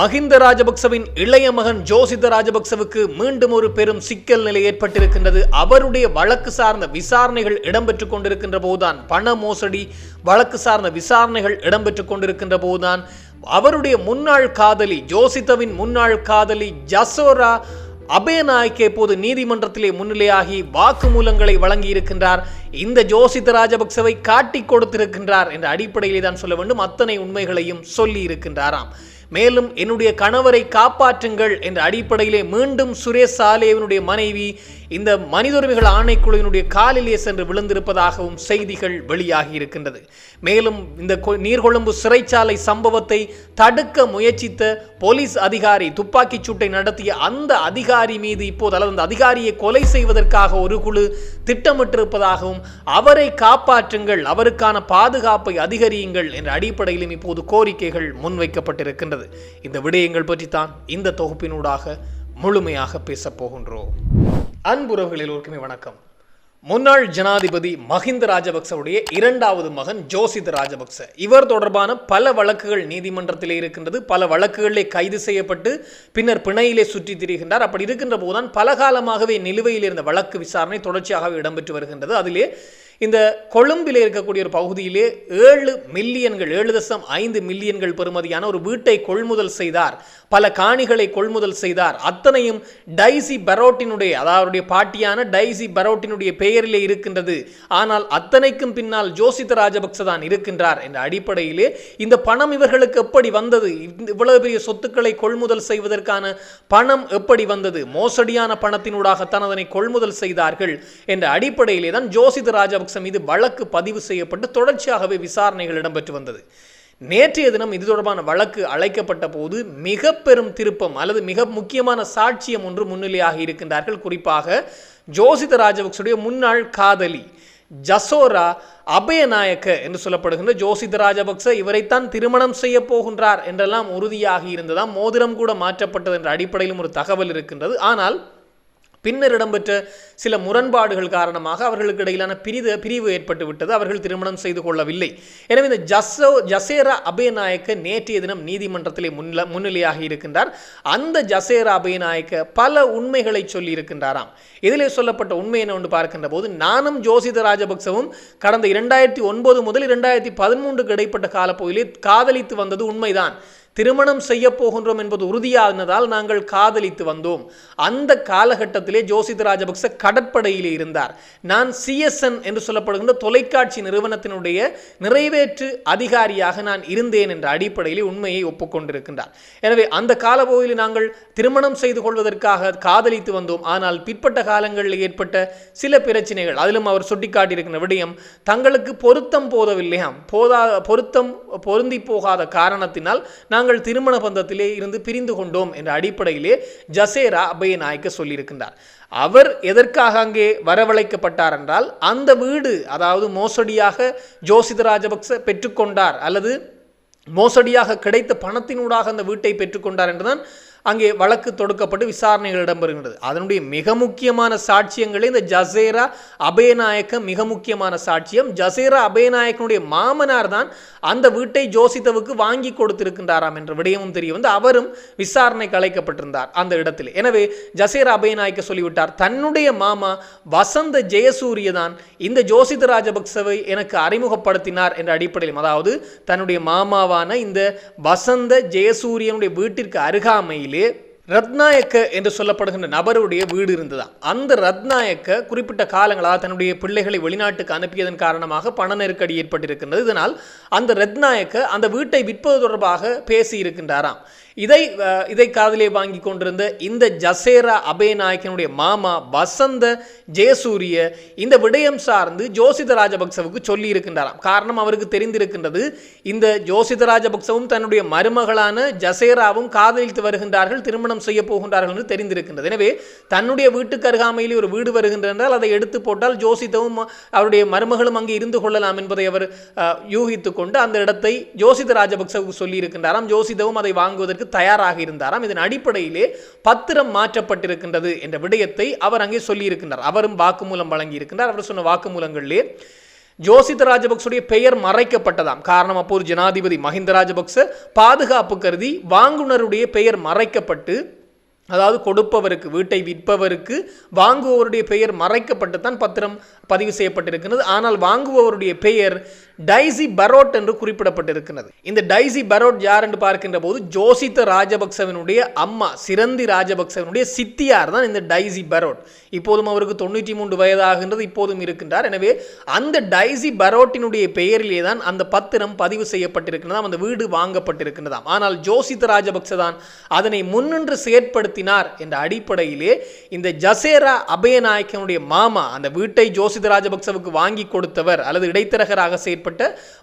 மஹிந்த ராஜபக்சவின் இளைய மகன் ஜோசித ராஜபக்சவுக்கு மீண்டும் ஒரு பெரும் சிக்கல் நிலை ஏற்பட்டிருக்கின்றது. அவருடைய வழக்கு சார்ந்த விசாரணைகள் இடம்பெற்றுக் கொண்டிருக்கின்ற போதுதான், பண மோசடி வழக்கு சார்ந்த விசாரணைகள் இடம்பெற்றுக் கொண்டிருக்கின்ற போதுதான் அவருடைய முன்னாள் காதலி, ஜோசிதவின் முன்னாள் காதலி ஜசோரா அபேநாயக்க இப்போது நீதிமன்றத்திலே முன்னிலையாகி வாக்குமூலங்களை வழங்கி இருக்கின்றார். இந்த ஜோசித ராஜபக்சவை காட்டிக் கொடுத்திருக்கின்றார் என்ற அடிப்படையிலே தான் சொல்ல வேண்டும். அத்தனை உண்மைகளையும் சொல்லி இருக்கின்றாராம். மேலும் என்னுடைய கணவரை காப்பாற்றுங்கள் என்ற அடிப்படையிலே மீண்டும் சுரேஷ் சாலேவினுடைய மனைவி இந்த மனித உரிமைகள் ஆணைக்குழுவினுடைய காலிலே சென்று விழுந்திருப்பதாகவும் செய்திகள் வெளியாகி இருக்கின்றது. மேலும் இந்த நீர்கொழும்பு சிறைச்சாலை சம்பவத்தை தடுக்க முயற்சித்த போலீஸ் அதிகாரி, துப்பாக்கிச் சூட்டை நடத்திய அந்த அதிகாரி மீது இப்போது, அல்லது அந்த அதிகாரியை கொலை செய்வதற்காக ஒரு குழு திட்டமிட்டிருப்பதாகவும், அவரை காப்பாற்றுங்கள், அவருக்கான பாதுகாப்பை அதிகரியுங்கள் என்ற அடிப்படையிலும் இப்போது கோரிக்கைகள் முன்வைக்கப்பட்டிருக்கின்றது. இந்த விடயங்கள் பற்றித்தான் இந்த தொகுப்பினூடாக முழுமையாக பேசப் போகின்றோம். அன்புறவுகள் எல்லோருக்குமே வணக்கம். முன்னாள் ஜனாதிபதி மஹிந்த ராஜபக்சவுடைய இரண்டாவது மகன் ஜோசித ராஜபக்ச, இவர் தொடர்பான பல வழக்குகள் நீதிமன்றத்திலே இருக்கின்றது. பல வழக்குகளிலே கைது செய்யப்பட்டு பின்னர் பிணையிலே சுற்றி திரிகின்றார். அப்படி இருக்கின்ற போதுதான் பல காலமாகவே நிலுவையில் இருந்த வழக்கு விசாரணை தொடர்ச்சியாகவே இடம்பெற்று வருகின்றது. அதிலே இந்த கொழும்பில் இருக்கக்கூடிய ஒரு பகுதியிலே 7.5 மில்லியன்கள் பெறுமதியான ஒரு வீட்டை கொள்முதல் செய்தார், பல காணிகளை கொள்முதல் செய்தார். அத்தனையும் டைசி பரோட்டினுடைய, அதாவது பாட்டியான டைசி பரோட்டினுடைய பெயரிலே இருக்கின்றது. ஆனால் அத்தனைக்கும் பின்னால் ஜோசித ராஜபக்ச தான் இருக்கின்றார் என்ற அடிப்படையிலே இந்த பணம் இவர்களுக்கு எப்படி வந்தது, இவ்வளவு பெரிய சொத்துக்களை கொள்முதல் செய்வதற்கான பணம் எப்படி வந்தது, மோசடியான பணத்தினூடாகத்தான் அதனை கொள்முதல் செய்தார்கள் என்ற அடிப்படையிலே தான் ஜோசித ராஜபக்ச மீது வழக்கு பதிவு செய்யப்பட்டு தொடர்ச்சியாகவே விசாரணைகள் இடம்பெற்று வந்தது. நேற்றைய தினம் இது தொடர்பான வழக்கு அழைக்கப்பட்ட போது மிக பெரும் திருப்பம் அல்லது மிக முக்கியமான சாட்சியம் ஒன்று முன்னிலையாகி இருக்கின்றார்கள். குறிப்பாக ஜோசித ராஜபக்சவுடைய முன்னாள் காதலி ஜசோரா அபேநாயக்க என்று சொல்லப்படுகின்ற ஜோசித ராஜபக்ச இவரைத்தான் திருமணம் செய்ய போகின்றார் என்றெல்லாம் உறுதியாகி இருந்ததாம். மோதிரம் கூட மாற்றப்பட்டது என்ற அடிப்படையிலும் ஒரு தகவல் இருக்கின்றது. ஆனால் பின்னர் இடம்பெற்ற சில முரண்பாடுகள் காரணமாக அவர்களுக்கு இடையிலான பிரிவு ஏற்பட்டு விட்டது. அவர்கள் திருமணம் செய்து கொள்ளவில்லை. எனவே இந்த ஜசேரா அபேநாயக்க நேற்றைய தினம் நீதிமன்றத்திலே முன்னிலையாகி இருக்கின்றார். அந்த ஜசேரா அபேநாயக்க பல உண்மைகளை சொல்லி இருக்கின்றாராம். இதிலே சொல்லப்பட்ட உண்மை என்ன ஒன்று பார்க்கின்ற போது, நானும் ஜோசித ராஜபக்சவும் கடந்த 2009 முதல் 2013 இடைப்பட்ட காலப்பகுதியிலே காதலித்து வந்தது உண்மைதான். திருமணம் செய்ய போகின்றோம் என்பது உறுதியானதால் நாங்கள் காதலித்து வந்தோம். அந்த காலகட்டத்திலே ஜோசித ராஜபக்ச கடற்படையிலே இருந்தார். நான் CSN என்று சொல்லப்படுகின்ற தொலைக்காட்சி நிறுவனத்தினுடைய நிறைவேற்று அதிகாரியாக நான் இருந்தேன் என்ற அடிப்படையிலே உண்மையை ஒப்புக்கொண்டிருக்கின்றார். எனவே அந்த காலப்பகுதியில் நாங்கள் திருமணம் செய்து கொள்வதற்காக காதலித்து வந்தோம். ஆனால் பிற்பட்ட காலங்களில் ஏற்பட்ட சில பிரச்சனைகள், அதிலும் அவர் சுட்டிக்காட்டியிருக்கின்ற விடயம், தங்களுக்கு பொருத்தம் போதவில்லையாம். பொருத்தம் பொருந்தி போகாத காரணத்தினால் நாங்கள் திருமண பந்தத்திலே இருந்து பிரிந்து கொண்டோம் என்ற அடிப்படையிலே ஜசேரா அபேநாயக்க சொல்லியிருக்கின்றார். அவர் எதற்காக அங்கே வரவழைக்கப்பட்டார் என்றால், அந்த வீடு, அதாவது மோசடியாக ஜோசித ராஜபக்ச பெற்றுக்கொண்டார் அல்லது மோசடியாக கிடைத்த பணத்தினூடாக அந்த வீட்டை பெற்றுக்கொண்டார் என்றுதான் அங்கே வழக்கு தொடுக்கப்பட்டு விசாரணைகள் இடம்பெறுகின்றது. அதனுடைய மிக முக்கியமான சாட்சியங்களே இந்த ஜசேரா அபேநாயக்க மிக முக்கியமான சாட்சியம். ஜசேரா அபேநாயக்கனுடைய மாமனார் தான் அந்த வீட்டை ஜோசிதவுக்கு வாங்கி கொடுத்திருக்கின்றாராம் என்ற விடயமும் தெரிய வந்து அவரும் விசாரணைக்கு அழைக்கப்பட்டிருந்தார் அந்த இடத்தில். எனவே ஜசேரா அபேநாயக்க சொல்லிவிட்டார், தன்னுடைய மாமா வசந்த ஜெயசூரிய தான் இந்த ஜோசித ராஜபக்சவை எனக்கு அறிமுகப்படுத்தினார் என்ற அடிப்படையில், அதாவது தன்னுடைய மாமாவான இந்த வசந்த ஜெயசூரியனுடைய வீட்டிற்கு அருகாமையில் ரத்நாயக்க என்று சொல்லப்படுகின்ற நபருடைய வீடு இருந்ததாம். அந்த ரத்நாயக்க குறிப்பிட்ட காலங்களாக தன்னுடைய பிள்ளைகளை வெளிநாட்டுக்கு அனுப்பியதன் காரணமாக பண நெருக்கடி ஏற்பட்டிருக்கின்றது. இதனால் அந்த ரத்நாயக்க அந்த வீட்டை விற்பது தொடர்பாக பேசி இருக்கின்றாராம். இதை காதிலே வாங்கி கொண்டிருந்த இந்த ஜசேரா அபேநாயக்கனுடைய மாமா வசந்த ஜெயசூரிய இந்த விடயம் சார்ந்து ஜோசித ராஜபக்சவுக்கு சொல்லி இருக்கின்றாராம். காரணம், அவருக்கு தெரிந்திருக்கின்றது, இந்த ஜோசித ராஜபக்சவும் தன்னுடைய மருமகளான ஜசேராவும் காதலித்து வருகின்றார்கள், திருமணம் செய்ய போகின்றார்கள் என்று தெரிந்திருக்கின்றது. எனவே தன்னுடைய வீட்டுக்கு அருகாமையில் ஒரு வீடு வருகின்றால் அதை எடுத்து போட்டால் ஜோசிதவும் அவருடைய மருமகளும் அங்கே இருந்து கொள்ளலாம் என்பதை அவர் யூகித்து கொண்டு அந்த இடத்தை ஜோசித ராஜபக்சவுக்கு சொல்லி இருக்கின்றாராம். ஜோசிதவும் அதை வாங்குவதற்கு தயாராக இருந்தாராம். இதன் அடிப்படையிலே பத்திரம் மாற்றப்பட்டிருக்கின்றது என்ற விடயத்தை அவர் அங்கே சொல்லி இருக்கின்றார். அவரும் வாக்குமூலம் வழங்கி இருக்கின்றார். அவர் சொன்ன வாக்குமூலங்களிலே ஜோசித ராஜபக்சவுடைய பெயர் மறைக்கப்பட்டதாம். காரணம், அப்போது ஜனாதிபதி மஹிந்த ராஜபக்ச பாதுகாப்பு கருதி வாங்குனருடைய பெயர் மறைக்கப்பட்டு, அதாவது கொடுப்பவருக்கு, வீட்டை விற்பவருக்கு வாங்குபவருடைய பெயர் மறைக்கப்பட்டு தான் பத்திரம் பதிவு செய்யப்பட்டிருக்கிறது. ஆனால் வாங்குபவருடைய பெயர் டைசி பரோட் என்று குறிப்பிடப்பட்டிருக்கிறது. இந்த டைசி பரோட் யார் என்று பார்க்கின்ற போது ஜோசித ராஜபக்சவினுடைய அம்மா சிரந்தி ராஜபக்சவினுடைய சித்தியார் தான் இந்த டைசி பரோட். இப்போதும் அவருக்கு 93 வயதாகின்றது, இப்போதும் இருக்கின்றார். எனவே அந்த டைசி பரோட்டினுடைய பெயரிலே தான் அந்த பத்திரம் பதிவு செய்யப்பட்டிருக்கிறதாம், அந்த வீடு வாங்கப்பட்டிருக்கிறதாம். ஆனால் ஜோசித ராஜபக்ச தான் அதனை முன்னின்று செயற்படுத்தினார் என்ற அடிப்படையிலே இந்த ஜசேரா அபயநாயக்கனுடைய மாமா அந்த வீட்டை ஜோசித ராஜபக்சவுக்கு வாங்கி கொடுத்தவர் அல்லது இடைத்தரகராக செயற்பட்ட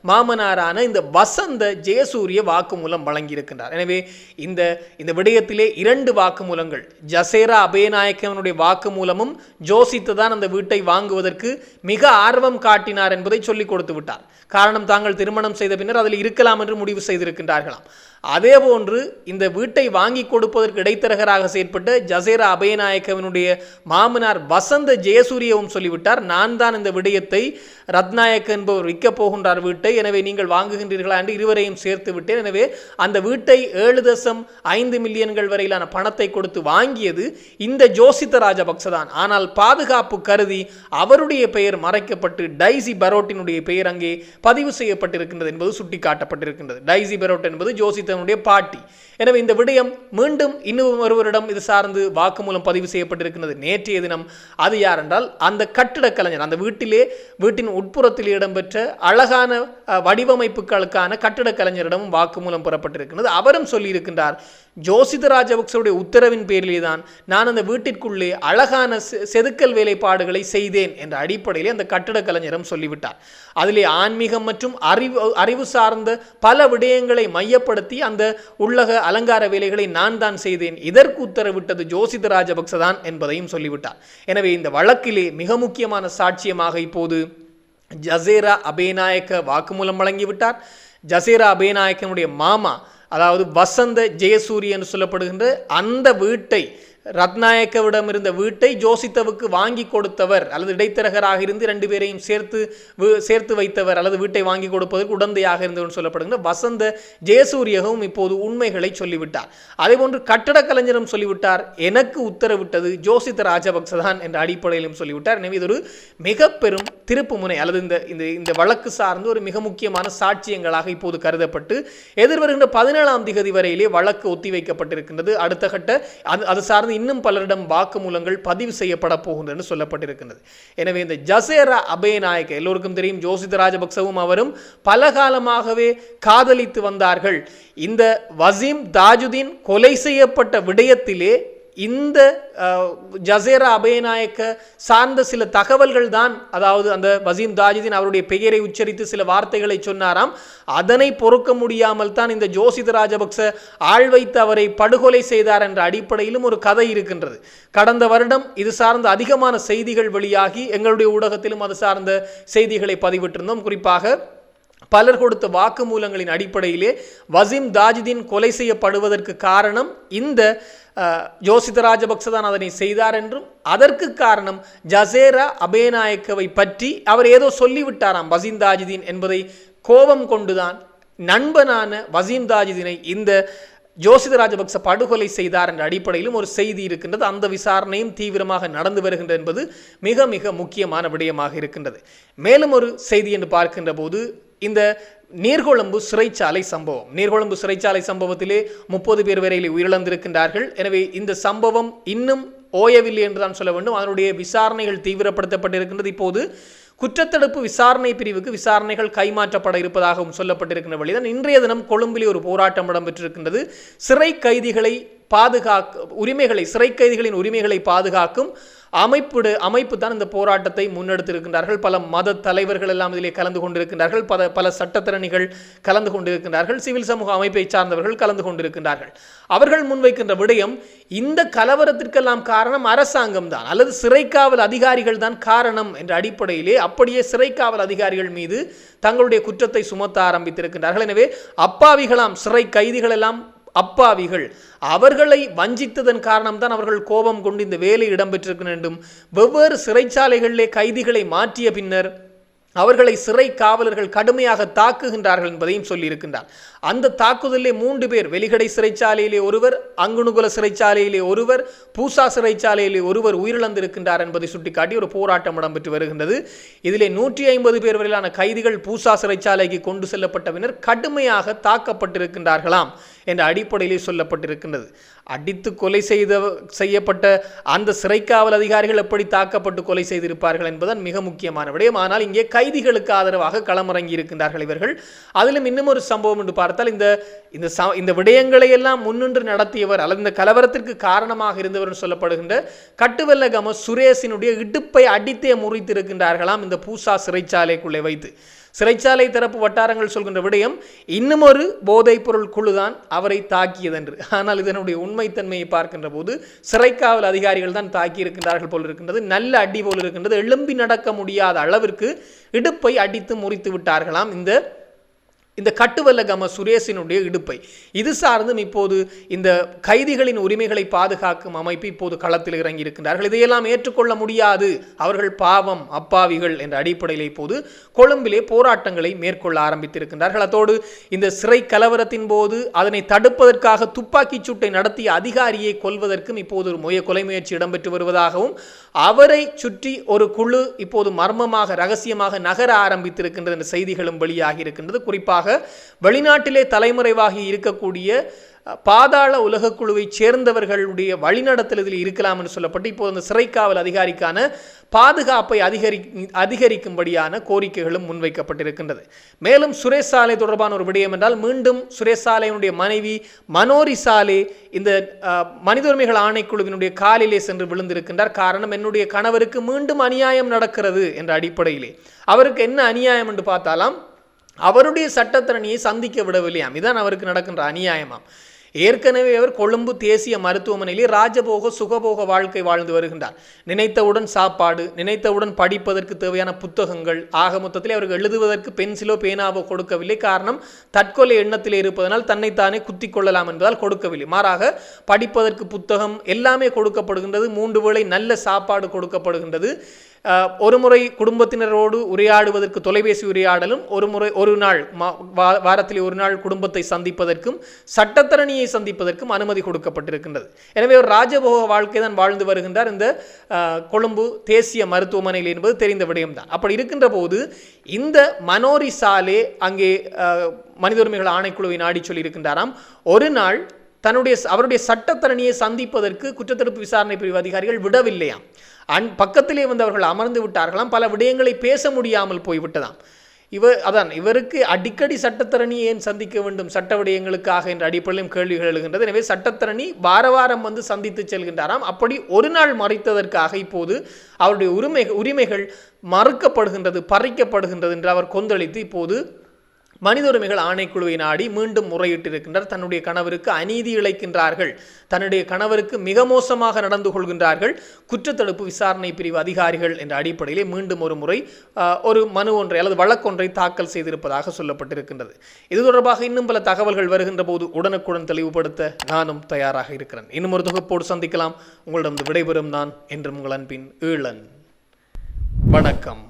மாமனாரான இந்த வசந்த ஜெயசூரிய வாக்குமூலம் வழங்கியிருக்கின்றார். எனவே இந்த விடயத்திலே 2 வாக்குமூலங்கள், ஜசேரா அபயநாயக்கனுடைய வாக்குமூலமும் ஜோசித்து தான் அந்த வீட்டை வாங்குவதற்கு மிக ஆர்வம் காட்டினார் என்பதை சொல்லிக் கொடுத்து விட்டார். காரணம், தாங்கள் திருமணம் செய்த பின்னர் அதில் இருக்கலாம் என்று முடிவு செய்திருக்கின்றார்களாம். அதே போன்று இந்த வீட்டை வாங்கி கொடுப்பதற்கு இடைத்தரகராக செயற்பட்ட ஜசேரா அபயநாயக்கவினுடைய மாமனார் வசந்த ஜெயசூரியவும் சொல்லிவிட்டார், நான் தான் இந்த விடயத்தை ரத்நாயக்க என்பவர் விற்கப் போகின்றார் வீட்டை, எனவே நீங்கள் வாங்குகின்றீர்களா என்று இருவரையும் சேர்த்து விட்டேன். எனவே அந்த வீட்டை 7.5 மில்லியன்கள் வரையிலான பணத்தை கொடுத்து வாங்கியது இந்த ஜோசித ராஜபக்ச தான். ஆனால் பாதுகாப்பு கருதி அவருடைய பெயர் மறைக்கப்பட்டு டைசி பரோட்டினுடைய பெயர் அங்கே பதிவு செய்யப்பட்டிருக்கின்றது என்பது சுட்டிக்காட்டப்பட்டிருக்கின்றது. டைசி பரோட் என்பது ஜோசித்தனுடைய பாட்டி. எனவே இந்த விடயம் மீண்டும் இன்னும் ஒருவரிடம் இது சார்ந்து வாக்குமூலம் பதிவு செய்யப்பட்டிருக்கிறது நேற்றைய தினம். அது யார் என்றால் அந்த கட்டிடக் கலைஞர், அந்த வீட்டின் உட்புறத்தில் இடம்பெற்ற அழகான வடிவமைப்புகளுக்கான கட்டிடக் கலைஞரிடமும் வாக்குமூலம் பெறப்பட்டிருக்கிறது. அவரும் சொல்லியிருக்கின்றார், ஜோசித ராஜபக்சவுடைய உத்தரவின் பேரிலே தான் நான் அந்த வீட்டிற்குள்ளே அழகான செதுக்கல் வேலைப்பாடுகளை செய்தேன் என்ற அடிப்படையிலே அந்த கட்டிட கலைஞரும் சொல்லிவிட்டார். அதிலே ஆன்மீகம் மற்றும் அறிவு சார்ந்த பல விடயங்களை மையப்படுத்தி அந்த உள்ளக அலங்கார வேலைகளை நான் தான் செய்தேன், இதற்கு உத்தரவிட்டது ஜோசித ராஜபக்ச தான் என்பதையும் சொல்லிவிட்டார். எனவே இந்த வழக்கிலே மிக முக்கியமான சாட்சியமாக இப்போது ஜசேரா அபயநாயக்க வாக்குமூலம் வழங்கிவிட்டார். ஜசேரா அபயநாயக்கனுடைய மாமா, அதாவது வசந்த ஜெயசூரிய என்று சொல்லப்படுகின்ற அந்த வீட்டை, ரத்நாயக்கவிடம் இருந்த வீட்டை ஜோசித்தவுக்கு வாங்கி கொடுத்தவர் அல்லது இடைத்தரகராக இருந்து 2 பேரையும் சேர்த்து வைத்தவர் அல்லது வீட்டை வாங்கி கொடுப்பதற்கு உடந்தையாக இருந்தவர் சொல்லப்படுகின்ற வசந்த ஜெயசூரியகவும் இப்போது உண்மைகளை சொல்லிவிட்டார். அதேபோன்று கட்டடக் கலைஞரும் சொல்லிவிட்டார், எனக்கு உத்தரவிட்டது ஜோசித ராஜபக்ச தான் என்ற அடிப்படையிலும் சொல்லிவிட்டார். எனவே இது ஒரு மிக பெரும் திருப்பு முனை அல்லது இந்த வழக்கு சார்ந்து ஒரு மிக முக்கியமான சாட்சியங்களாக இப்போது கருதப்பட்டு எதிர்வருகின்ற 17ஆம் திகதி வரையிலே வழக்கு ஒத்திவைக்கப்பட்டிருக்கின்றது. அடுத்த கட்ட அது சார்ந்து இன்னும் பலரிடம் வாக்குமூலங்கள் பதிவு செய்யப்பட போகின்றன சொல்லப்பட்டிருக்கிறது. எனவே இந்த ஜசேரா அபயநாயக்க எல்லோருக்கும் தெரியும், ஜோசித ராஜபக்சவும் அவரும் பல காலமாகவே காதலித்து வந்தார்கள். இந்த வசீம் தாஜுதீன் கொலை செய்யப்பட்ட விடயத்திலே இந்த ஜசேரா அபயநாயக்க சார்ந்த சில தகவல்கள் தான், அதாவது அந்த வசீம் தாஜுதீன் அவருடைய பெயரை உச்சரித்து சில வார்த்தைகளை சொன்னாராம், அதனை பொறுக்க முடியாமல் தான் இந்த ஜோசித ராஜபக்ச ஆள் வைத்து அவரை படுகொலை செய்தார் என்ற அடிப்படையிலும் ஒரு கதை இருக்கின்றது. கடந்த வருடம் இது சார்ந்த அதிகமான செய்திகள் வெளியாகி எங்களுடைய ஊடகத்திலும் அது சார்ந்த செய்திகளை பதிவிட்டிருந்தோம். குறிப்பாக பலர் கொடுத்த வாக்குமூலங்களின் அடிப்படையிலே வசீம் தாஜுதீன் கொலை செய்யப்படுவதற்கு காரணம் இந்த ஜோசித ராஜபக்ச தான் அதனை செய்தார் என்றும், அதற்கு காரணம் ஜசேரா அபயநாயக்கவை பற்றி அவர் ஏதோ சொல்லிவிட்டாராம் வசீம் தாஜுதீன் என்பதை கோபம் கொண்டுதான் நண்பனான வசீம் தாஜுதீனை இந்த ஜோசித ராஜபக்ச படுகொலை செய்தார் என்ற அடிப்படையிலும் ஒரு செய்தி இருக்கின்றது. அந்த விசாரணையும் தீவிரமாக நடந்து வருகின்றது என்பது மிக மிக முக்கியமான விடயமாக இருக்கின்றது. மேலும் ஒரு செய்தி என்று பார்க்கின்ற போது இந்த நீர்கொழும்பு சிறைச்சாலை சம்பவத்திலே 30 பேர் வரையிலே உயிரிழந்திருக்கின்றார்கள். எனவே இந்த சம்பவம் இன்னும் ஓயவில்லை என்றுதான் சொல்ல வேண்டும். அதனுடைய விசாரணைகள் தீவிரப்படுத்தப்பட்டிருக்கின்றது. இப்போது குற்றத்தடுப்பு விசாரணை பிரிவுக்கு விசாரணைகள் கைமாற்றப்பட இருப்பதாகவும் சொல்லப்பட்டிருக்கின்ற வழிதான் இன்றைய தினம் கொழும்பிலே ஒரு போராட்டம் இடம்பெற்றிருக்கின்றது. சிறை கைதிகளின் உரிமைகளை பாதுகாக்கும் அமைப்பு தான் இந்த போராட்டத்தை முன்னெடுத்திருக்கின்றார்கள். பல மத தலைவர்கள் எல்லாம் இதிலே கலந்து கொண்டிருக்கின்றார்கள். பல சட்டத்திறனிகள் கலந்து கொண்டிருக்கின்றார்கள். சிவில் சமூக அமைப்பை சார்ந்தவர்கள் கலந்து கொண்டிருக்கின்றார்கள். அவர்கள் முன்வைக்கின்ற விடயம், இந்த கலவரத்திற்கெல்லாம் காரணம் அரசாங்கம் தான் அல்லது சிறைக்காவல் அதிகாரிகள் தான் காரணம் என்ற அடிப்படையிலே அப்படியே சிறைக்காவல் அதிகாரிகள் மீது தங்களுடைய குற்றத்தை சுமத்த ஆரம்பித்திருக்கின்றார்கள். எனவே அப்பாவிகளாம் சிறை கைதிகள் எல்லாம் அப்பாவிகள், அவர்களை வஞ்சித்ததன் காரணம்தான் அவர்கள் கோபம் கொண்டு இந்த வேலை இடம்பெற்றிருக்க வேண்டும். வெவ்வேறு சிறைச்சாலைகளிலே கைதிகளை மாற்றிய பின்னர் அவர்களை சிறை காவலர்கள் கடுமையாக தாக்குகின்றார்கள் என்பதையும் சொல்லியிருக்கின்றார். அந்த தாக்குதலிலே 3 பேர், வெலிகடை சிறைச்சாலையிலே ஒருவர், அங்குணுகுல சிறைச்சாலையிலே ஒருவர், பூசா சிறைச்சாலையிலே ஒருவர் உயிரிழந்திருக்கின்றார் என்பதை சுட்டிக்காட்டி ஒரு போராட்டம் இடம்பெற்று வருகின்றது. இதிலே 150 பேர் வரையிலான கைதிகள் பூசா சிறைச்சாலைக்கு கொண்டு செல்லப்பட்ட பின்னர் கடுமையாக தாக்கப்பட்டிருக்கின்றார்களாம் என்ற அடிப்படையிலே சொல்லப்பட்டிருக்கின்றது. அடித்து கொலை செய்யப்பட்ட அந்த சிறைக்காவல் அதிகாரிகள் எப்படி தாக்கப்பட்டு கொலை செய்திருப்பார்கள் என்பதுதான் மிக முக்கியமான விடயம். ஆனால் இங்கே கைதிகளுக்கு ஆதரவாக களமிறங்கி இருக்கின்றார்கள் இவர்கள். அதிலும் இன்னும் ஒரு சம்பவம் என்று பார்த்தால், இந்த விடயங்களை எல்லாம் முன்னின்று நடத்தியவர் அல்லது இந்த கலவரத்திற்கு காரணமாக இருந்தவர் சொல்லப்படுகின்ற கட்டுவெல்லகம சுரேஷினுடைய இடுப்பை அடித்தே முறித்திருக்கின்றார்களாம் இந்த பூசா சிறைச்சாலைக்குள்ளே வைத்து. சிறைச்சாலை தரப்பு வட்டாரங்கள் சொல்கின்ற விடயம் இன்னும் ஒரு போதைப் பொருள் குழுதான் அவரை தாக்கியதென்று. ஆனால் இதனுடைய உண்மைத்தன்மையை பார்க்கின்ற போது சிறைக்காவல் அதிகாரிகள் தான் தாக்கி இருக்கின்றார்கள் போல் இருக்கின்றது. நல்ல அடி போல் இருக்கின்றது. எழும்பி நடக்க முடியாத அளவிற்கு இடுப்பை அடித்து முறித்து விட்டார்களாம் இந்த கட்டுவெல்லகம சுரேஷினுடைய இடுப்பை. இது சார்ந்தும் இப்போது இந்த கைதிகளின் உரிமைகளை பாதுகாக்கும் அமைப்பு இப்போது களத்தில் இறங்கி இருக்கின்றார்கள். இதையெல்லாம் ஏற்றுக்கொள்ள முடியாது, அவர்கள் பாவம், அப்பாவிகள் என்ற அடிப்படையில் இப்போது கொழும்பிலே போராட்டங்களை மேற்கொள்ள ஆரம்பித்திருக்கின்றார்கள். அதோடு இந்த சிறை கலவரத்தின் போது அதனை தடுப்பதற்காக துப்பாக்கி சூட்டை நடத்திய அதிகாரியை கொல்வதற்கும் இப்போது ஒரு கொலை முயற்சி இடம்பெற்று வருவதாகவும், அவரை சுற்றி ஒரு குழு இப்போது மர்மமாக ரகசியமாக நகர ஆரம்பித்திருக்கின்றது என்ற செய்திகளும் வெளியாகி இருக்கின்றது. குறிப்பாக வெளிநாட்டிலே தலைமறைவாகி இருக்கக்கூடிய பாதாள உலக குழுவை சேர்ந்தவர்களுடைய வழிநடத்தல் இதில் இருக்கலாம் என்று சொல்லப்பட்டு இப்போது அந்த சிறைக்காவல் அதிகாரிக்கான பாதுகாப்பை அதிகரிக்கும்படியான கோரிக்கைகளும் முன்வைக்கப்பட்டிருக்கின்றது. மேலும் சுரேஷ் சாலை தொடர்பான ஒரு விடயம் என்றால், மீண்டும் சுரேஷ் சாலையினுடைய மனைவி மனோரி சாலே இந்த மனித உரிமைகள் ஆணைக்குழுவினுடைய காலிலே சென்று விழுந்திருக்கின்றார். காரணம், என்னுடைய கணவருக்கு மீண்டும் அநியாயம் நடக்கிறது என்ற அடிப்படையிலே. அவருக்கு என்ன அநியாயம் என்று பார்த்தாலாம், அவருடைய சட்டத்தரணியை சந்திக்க விடவில்லையாம். இதான் அவருக்கு நடக்கின்ற அநியாயமாம். ஏற்கனவே அவர் கொழும்பு தேசிய மருத்துவமனையிலே ராஜபோக சுகபோக வாழ்க்கை வாழ்ந்து வருகின்றார். நினைத்தவுடன் சாப்பாடு, நினைத்தவுடன் படிப்பதற்கு தேவையான புத்தகங்கள், ஆக மொத்தத்திலே அவருக்கு எழுதுவதற்கு பென்சிலோ பேனாவோ கொடுக்கவில்லை. காரணம், தற்கொலை எண்ணத்திலே இருப்பதனால் தன்னைத்தானே குத்திக் கொள்ளலாம் என்பதால் கொடுக்கவில்லை. மாறாக படிப்பதற்கு புத்தகம் எல்லாமே கொடுக்கப்படுகின்றது. 3 வேளை நல்ல சாப்பாடு கொடுக்கப்படுகின்றது. ஒரு முறை குடும்பத்தினரோடு உரையாடுவதற்கு தொலைபேசி உரையாடலும், ஒரு நாள் வாரத்திலே ஒரு நாள் குடும்பத்தை சந்திப்பதற்கும் சட்டத்தரணியை சந்திப்பதற்கும் அனுமதி கொடுக்கப்பட்டிருக்கின்றது. எனவே ஒரு ராஜபோக வாழ்க்கை தான் வாழ்ந்து வருகின்றார் இந்த கொழும்பு தேசிய மருத்துவமனையில் என்பது தெரிந்த விடயம்தான். அப்படி இருக்கின்ற போது இந்த மனோரி சாலே அங்கே மனித உரிமைகள் ஆணைக்குழுவை நாடி சொல்லியிருக்கின்றாராம். ஒரு நாள் அவருடைய சட்டத்தரணியை சந்திப்பதற்கு குற்றத்தடுப்பு விசாரணை பிரிவு அதிகாரிகள் விடவில்லையாம். பக்கத்திலே வந்து அவர்கள் அமர்ந்து விட்டார்களாம். பல விடயங்களை பேச முடியாமல் போய்விட்டதாம். இவருக்கு அடிக்கடி சட்டத்தரணி ஏன் சந்திக்க வேண்டும் சட்ட விடயங்களுக்காக என்ற அடிப்படையிலும் கேள்விகள் எழுகின்றது. எனவே சட்டத்தரணி வாரம் வந்து சந்தித்து செல்கின்றாராம். அப்படி ஒரு நாள் மறைத்ததற்காக இப்போது அவருடைய உரிமைகள் மறுக்கப்படுகின்றது, பறிக்கப்படுகின்றது என்று அவர் கொந்தளித்து இப்போது மனித உரிமைகள் ஆணைக்குழுவை நாடி மீண்டும் முறையிட்டிருக்கின்றார். தன்னுடைய கணவருக்கு அநீதி இழைக்கின்றார்கள், தன்னுடைய கணவருக்கு மிக மோசமாக நடந்து கொள்கின்றார்கள் குற்றத்தடுப்பு விசாரணை பிரிவு அதிகாரிகள் என்ற அடிப்படையிலே மீண்டும் ஒரு முறை ஒரு மனு ஒன்றை அல்லது வழக்கொன்றை தாக்கல் செய்திருப்பதாக சொல்லப்பட்டிருக்கின்றது. இது தொடர்பாக இன்னும் பல தகவல்கள் வருகின்ற போது உடனுக்குடன் தெளிவுபடுத்த நானும் தயாராக இருக்கிறேன். இன்னும் ஒரு தொகுப்போடு சந்திக்கலாம். உங்களிடம் விடைபெறும் நான் என்றும் உங்கள் அன்பின் ஈழன். வணக்கம்.